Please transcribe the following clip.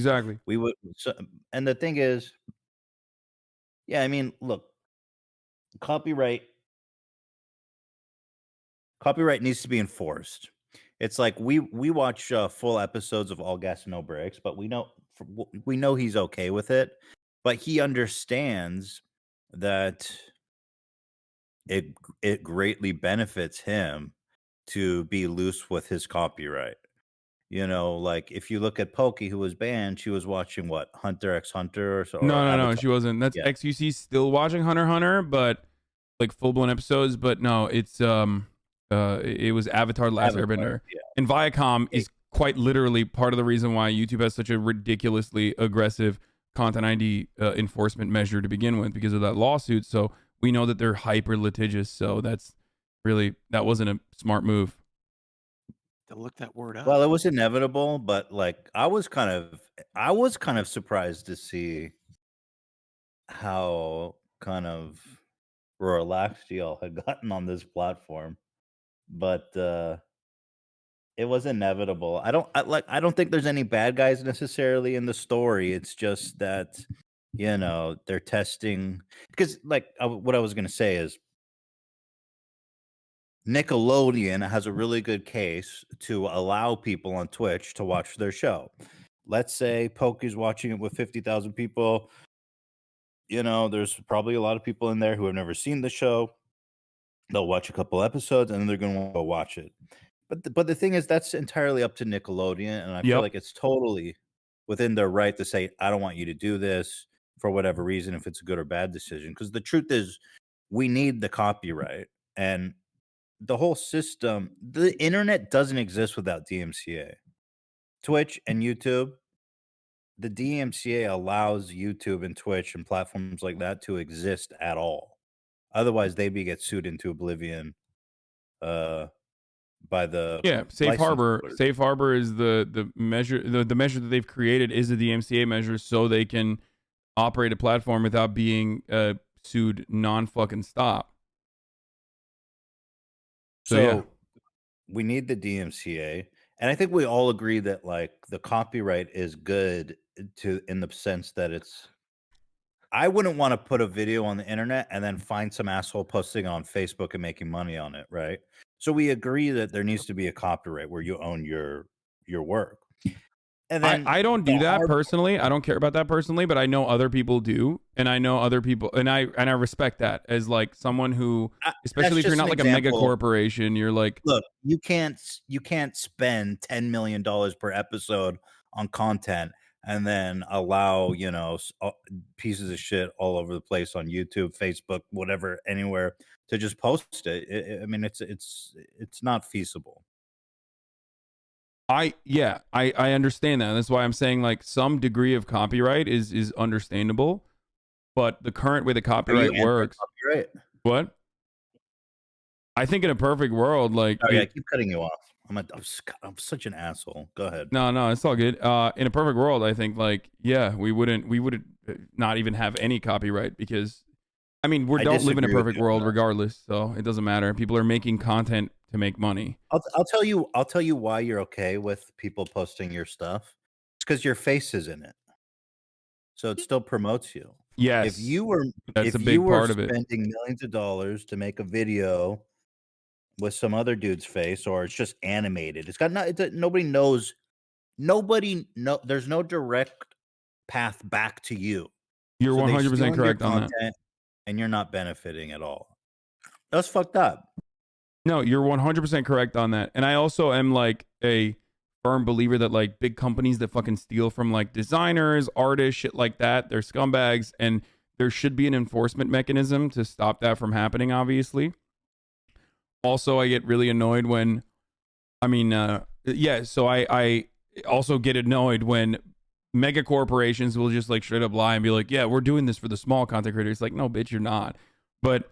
Exactly. We would, so, and the thing is, yeah, I mean, look, copyright copyright needs to be enforced. It's like we watch full episodes of All Gas No Breaks, but we know he's okay with it, but he understands that it greatly benefits him to be loose with his copyright. You know, like if you look at Pokey, who was banned, she was watching what, Hunter x Hunter, or No, no, no, Avatar. she wasn't. That's Yeah, XUC still watching Hunter x Hunter, but like full blown episodes. But no, it's it was Avatar: The Last Avatar. Airbender, Yeah, and Viacom yeah. is quite literally part of the reason why YouTube has such a ridiculously aggressive content ID enforcement measure to begin with because of that lawsuit. So we know that they're hyper litigious. So that wasn't a smart move. To look that word up. Well, it was inevitable, but like I was kind of surprised to see how kind of relaxed y'all had gotten on this platform. But it was inevitable. I don't think there's any bad guys necessarily in the story. It's just that, they're testing, because like what I was going to say is Nickelodeon has a really good case to allow people on Twitch to watch their show. Let's say Pokey's watching it with 50,000 people. There's probably a lot of people in there who have never seen the show. They'll watch a couple episodes and then they're going to go watch it. But the thing is, that's entirely up to Nickelodeon, and I feel Yep. like it's totally within their right to say, "I don't want you to do this," for whatever reason, if it's a good or bad decision. Because the truth is, we need the copyright, and the whole system. The internet doesn't exist without DMCA. Twitch and YouTube. The DMCA allows YouTube and Twitch and platforms like that to exist at all. Otherwise, they get sued into oblivion. Uh, by the Yeah, safe license harbor. holders. Safe harbor is the measure. The measure that they've created is the DMCA measure, so they can operate a platform without being sued non fucking stop. So yeah, So we need the DMCA, and I think we all agree that like the copyright is good to in the sense that it's. I wouldn't want to put a video on the internet and then find some asshole posting on Facebook and making money on it, right? So we agree that there needs to be a copyright where you own your work, and then I don't do the that hard. personally. I don't care about that personally, but I know other people do, and I know other people, and I respect that as like someone who, That's especially if you're just not an like a mega example. corporation, you're like, Look, you can't spend $10 million per episode on content and then allow, pieces of shit all over the place on YouTube, Facebook, whatever, anywhere to just post it. I mean, it's not feasible. I understand that. That's why I'm saying like some degree of copyright is understandable, but the current way the Are you copyright works, anti-copyright? what? I think in a perfect world, like Sorry, I it, keep cutting you off. I'm such an asshole. Go ahead. no, no, it's all good. In a perfect world, I think like yeah, we would not even have any copyright because I mean we I don't live in a disagree with perfect you on world that. regardless, so it doesn't matter. People are making content to make money. I'll tell you why you're okay with people posting your stuff. It's because your face is in it. So it still promotes you. If Yes, you were that's a if you big were part of it. spending millions of dollars to make a video with some other dude's face, or it's just animated, it's got nobody knows, there's no direct path back to you. You're So they 100% stealing your correct on that. content and you're not benefiting at all. That's fucked up. No, you're 100% correct on that. And I also am like a firm believer that like big companies that fucking steal from like designers, artists, shit like that, they're scumbags and there should be an enforcement mechanism to stop that from happening, obviously. Also, I get really annoyed when, so I also get annoyed when mega corporations will just like straight up lie and be like, yeah, we're doing this for the small content creators. Like, no, bitch, you're not. But